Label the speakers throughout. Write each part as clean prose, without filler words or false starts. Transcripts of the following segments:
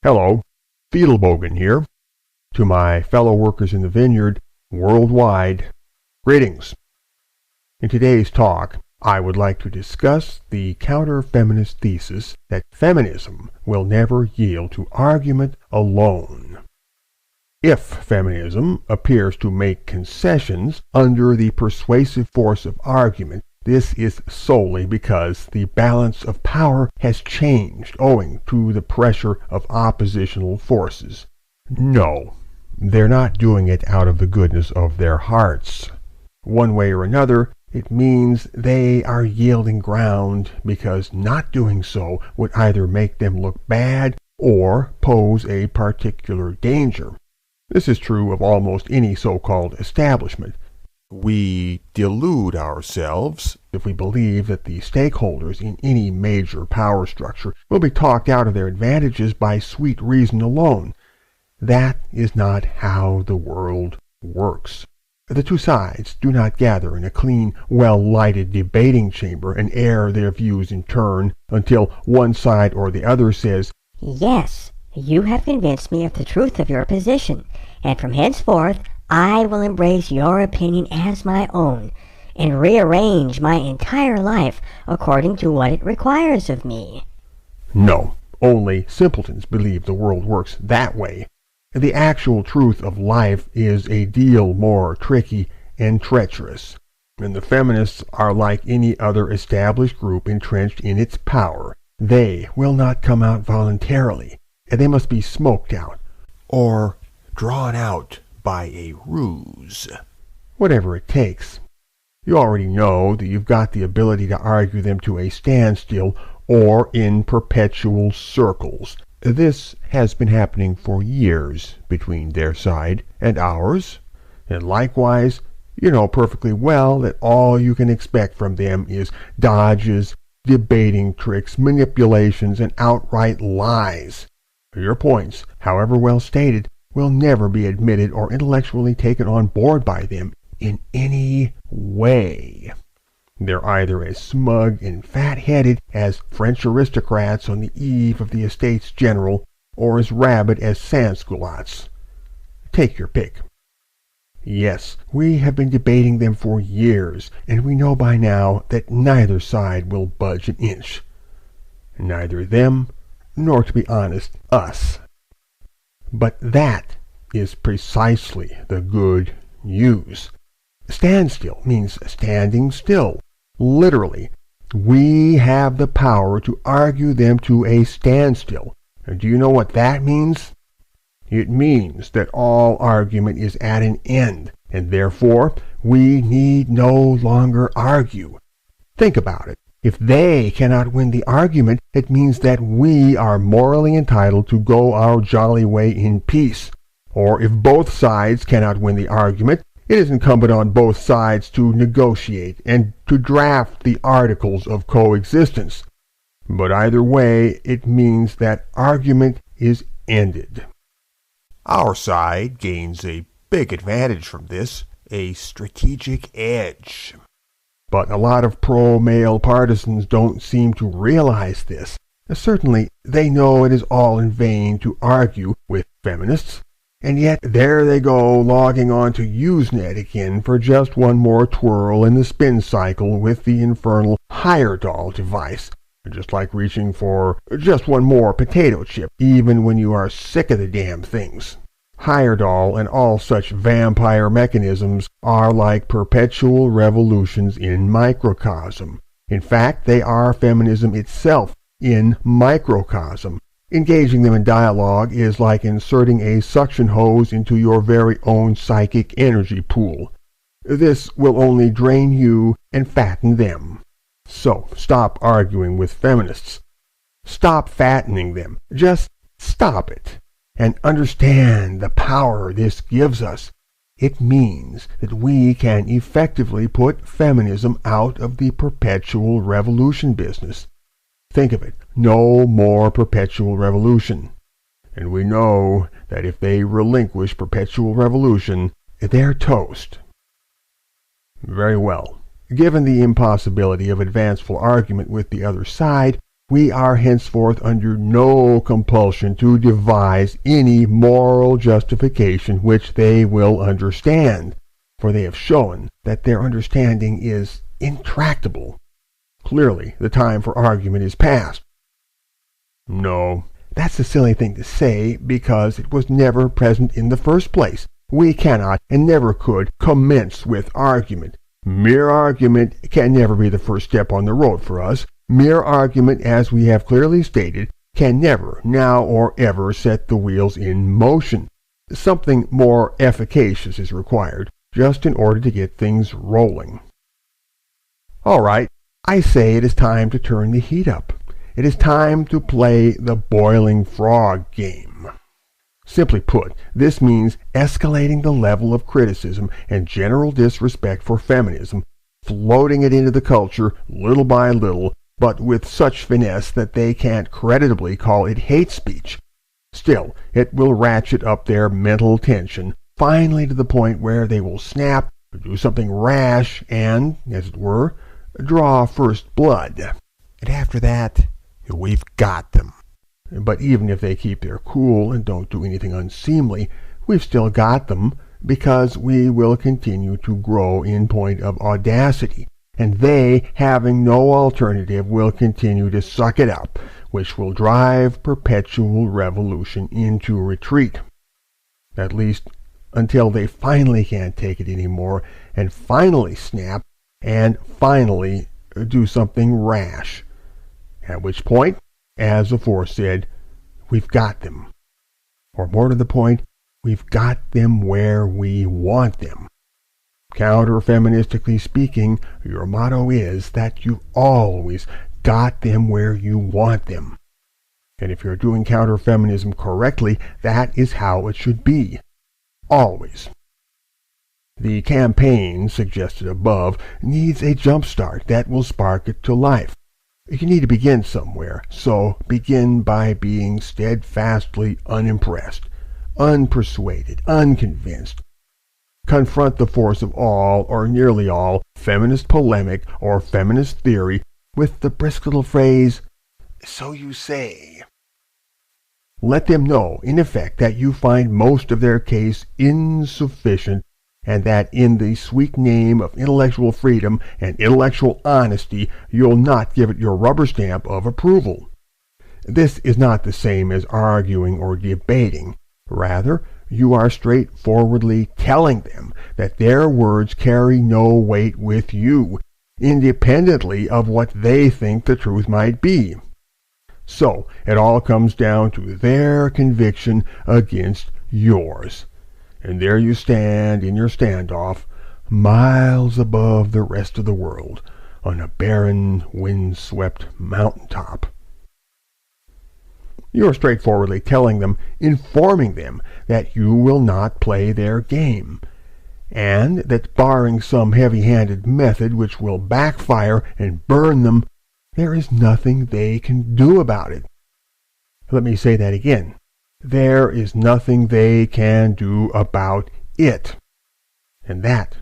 Speaker 1: Hello, Fidelbogen here. To my fellow workers in the vineyard worldwide, greetings. In today's talk, I would like to discuss the counter-feminist thesis that feminism will never yield to argument alone. If feminism appears to make concessions under the persuasive force of argument, this is solely because the balance of power has changed owing to the pressure of oppositional forces. No, they're not doing it out of the goodness of their hearts. One way or another, it means they are yielding ground because not doing so would either make them look bad or pose a particular danger. This is true of almost any so-called establishment. We delude ourselves if we believe that the stakeholders in any major power structure will be talked out of their advantages by sweet reason alone. That is not how the world works. The two sides do not gather in a clean, well-lighted debating chamber and air their views in turn until one side or the other says,
Speaker 2: "Yes, you have convinced me of the truth of your position, and from henceforth I will embrace your opinion as my own, and rearrange my entire life according to what it requires of me."
Speaker 1: No, only simpletons believe the world works that way. The actual truth of life is a deal more tricky and treacherous, and the feminists are like any other established group entrenched in its power. They will not come out voluntarily, and they must be smoked out, or drawn out by a ruse. Whatever it takes. You already know that you've got the ability to argue them to a standstill or in perpetual circles. This has been happening for years between their side and ours, and likewise, you know perfectly well that all you can expect from them is dodges, debating tricks, manipulations, and outright lies. Your points, however well stated, will never be admitted or intellectually taken on board by them in any way. They're either as smug and fat-headed as French aristocrats on the eve of the Estates General, or as rabid as sans-culottes. Take your pick. Yes, we have been debating them for years, and we know by now that neither side will budge an inch. Neither them, nor, to be honest, us. But that is precisely the good news. Standstill means standing still. Literally, we have the power to argue them to a standstill. And do you know what that means? It means that all argument is at an end, and therefore we need no longer argue. Think about it. If they cannot win the argument, it means that we are morally entitled to go our jolly way in peace. Or if both sides cannot win the argument, it is incumbent on both sides to negotiate and to draft the articles of coexistence. But either way, it means that argument is ended. Our side gains a big advantage from this, a strategic edge. But a lot of pro-male partisans don't seem to realize this. Certainly, they know it is all in vain to argue with feminists, and yet there they go logging on to Usenet again for just one more twirl in the spin cycle with the infernal Heyerdahl device, just like reaching for just one more potato chip, even when you are sick of the damn things. Heyerdahl and all such vampire mechanisms are like perpetual revolutions in microcosm. In fact, they are feminism itself in microcosm. Engaging them in dialogue is like inserting a suction hose into your very own psychic energy pool. This will only drain you and fatten them. So, stop arguing with feminists. Stop fattening them. Just stop it. And understand the power this gives us. It means that we can effectively put feminism out of the perpetual revolution business. Think of it, no more perpetual revolution. And we know that if they relinquish perpetual revolution, they're toast. Very well. Given the impossibility of advanceful argument with the other side, we are henceforth under no compulsion to devise any moral justification which they will understand, for they have shown that their understanding is intractable. Clearly, the time for argument is past. No, that's a silly thing to say, because it was never present in the first place. We cannot, and never could, commence with argument. Mere argument can never be the first step on the road for us. Mere argument, as we have clearly stated, can never, now or ever, set the wheels in motion. Something more efficacious is required, just in order to get things rolling. All right, I say it is time to turn the heat up. It is time to play the boiling frog game. Simply put, this means escalating the level of criticism and general disrespect for feminism, floating it into the culture little by little, but with such finesse that they can't creditably call it hate speech. Still, it will ratchet up their mental tension, finally to the point where they will snap, do something rash, and, as it were, draw first blood. And after that, we've got them. But even if they keep their cool and don't do anything unseemly, we've still got them, because we will continue to grow in point of audacity, and they, having no alternative, will continue to suck it up, which will drive perpetual revolution into retreat. At least until they finally can't take it anymore, and finally snap, and finally do something rash. At which point, as aforesaid, we've got them. Or more to the point, we've got them where we want them. Counter-feministically speaking, your motto is that you've always got them where you want them. And if you're doing counter-feminism correctly, that is how it should be. Always. The campaign, suggested above, needs a jump start that will spark it to life. You need to begin somewhere, so begin by being steadfastly unimpressed, unpersuaded, unconvinced. Confront the force of all, or nearly all, feminist polemic or feminist theory with the brisk little phrase, "So you say." Let them know, in effect, that you find most of their case insufficient, and that in the sweet name of intellectual freedom and intellectual honesty, you'll not give it your rubber stamp of approval. This is not the same as arguing or debating. Rather, you are straightforwardly telling them that their words carry no weight with you, independently of what they think the truth might be. So, it all comes down to their conviction against yours. And there you stand in your standoff, miles above the rest of the world, on a barren, wind-swept mountaintop. You are straightforwardly telling them, informing them, that you will not play their game, and that barring some heavy-handed method which will backfire and burn them, there is nothing they can do about it. Let me say that again. There is nothing they can do about it. And that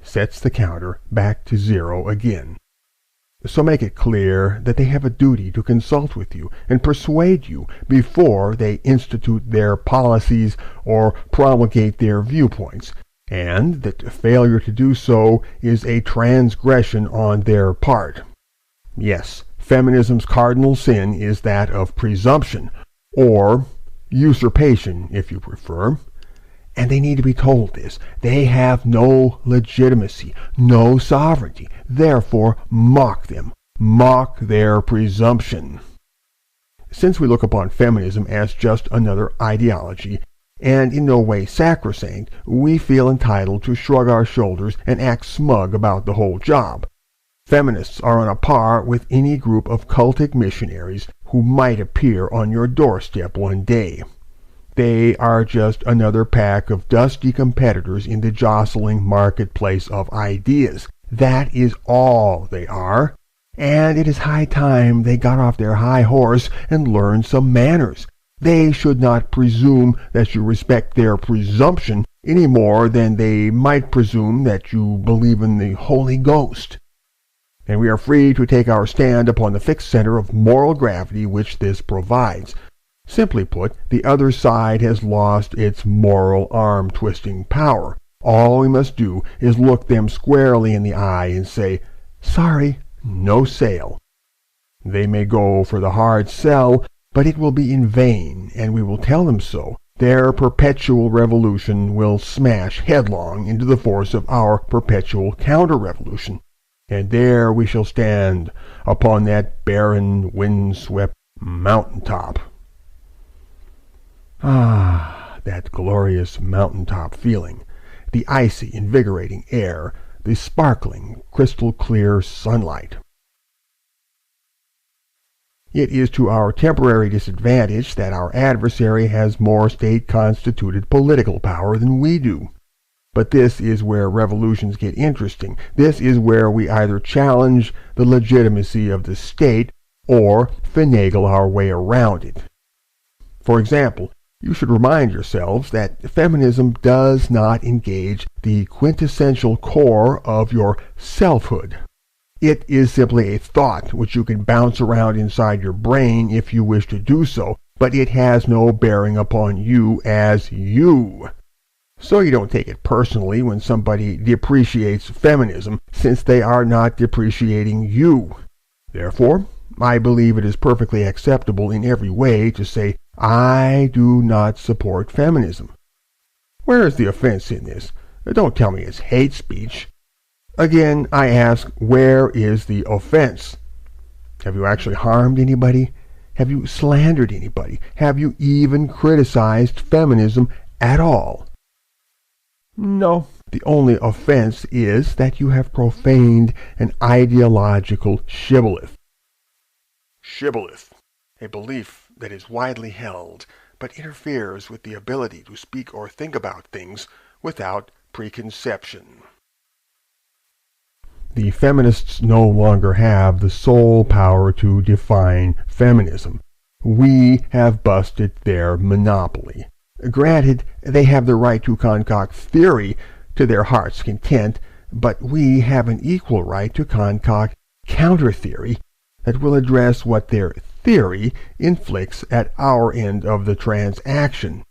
Speaker 1: sets the counter back to zero again. So make it clear that they have a duty to consult with you and persuade you before they institute their policies or promulgate their viewpoints, and that failure to do so is a transgression on their part. Yes, feminism's cardinal sin is that of presumption, or usurpation, if you prefer. And they need to be told this. They have no legitimacy, no sovereignty. Therefore, mock them. Mock their presumption. Since we look upon feminism as just another ideology, and in no way sacrosanct, we feel entitled to shrug our shoulders and act smug about the whole job. Feminists are on a par with any group of cultic missionaries who might appear on your doorstep one day. They are just another pack of dusty competitors in the jostling marketplace of ideas. That is all they are. And it is high time they got off their high horse and learned some manners. They should not presume that you respect their presumption any more than they might presume that you believe in the Holy Ghost. and we are free to take our stand upon the fixed center of moral gravity which this provides. Simply put, the other side has lost its moral arm-twisting power. All we must do is look them squarely in the eye and say, "Sorry, no sale." They may go for the hard sell, but it will be in vain, and we will tell them so. Their perpetual revolution will smash headlong into the force of our perpetual counter-revolution. And there we shall stand upon that barren, wind-swept mountaintop. Ah, that glorious mountaintop feeling, the icy, invigorating air, the sparkling, crystal-clear sunlight. It is to our temporary disadvantage that our adversary has more state-constituted political power than we do. But this is where revolutions get interesting. This is where we either challenge the legitimacy of the state or finagle our way around it. For example, you should remind yourselves that feminism does not engage the quintessential core of your selfhood. It is simply a thought which you can bounce around inside your brain if you wish to do so, but it has no bearing upon you as you. So you don't take it personally when somebody depreciates feminism, since they are not depreciating you. Therefore, I believe it is perfectly acceptable in every way to say, "I do not support feminism." Where is the offense in this? Don't tell me it's hate speech. Again, I ask, where is the offense? Have you actually harmed anybody? Have you slandered anybody? Have you even criticized feminism at all? No. The only offense is that you have profaned an ideological shibboleth. Shibboleth, a belief that is widely held, but interferes with the ability to speak or think about things without preconception. The feminists no longer have the sole power to define feminism. We have busted their monopoly. Granted, they have the right to concoct theory to their heart's content, but we have an equal right to concoct counter-theory that will address what their theory inflicts at our end of the transaction.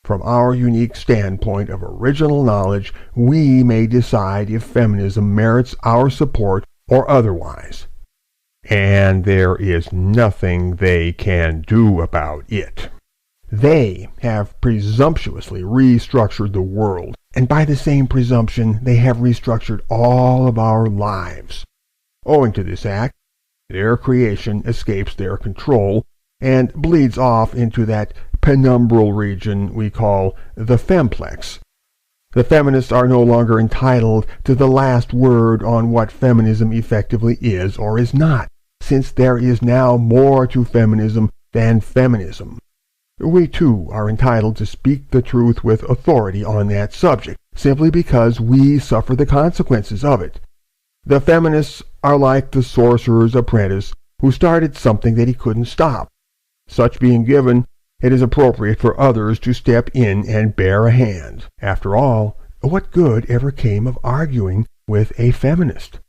Speaker 1: From our unique standpoint of original knowledge, we may decide if feminism merits our support or otherwise. And there is nothing they can do about it. They have presumptuously restructured the world, and by the same presumption they have restructured all of our lives. Owing to this act, their creation escapes their control and bleeds off into that penumbral region we call the femplex. The feminists are no longer entitled to the last word on what feminism effectively is or is not, since there is now more to feminism than feminism. We too are entitled to speak the truth with authority on that subject, simply because we suffer the consequences of it. The feminists are like the sorcerer's apprentice who started something that he couldn't stop. Such being given, it is appropriate for others to step in and bear a hand. After all, what good ever came of arguing with a feminist?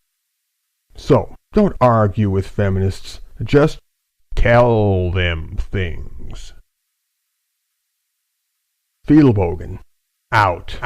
Speaker 1: So, don't argue with feminists. Just tell them things. Fidelbogen. Out.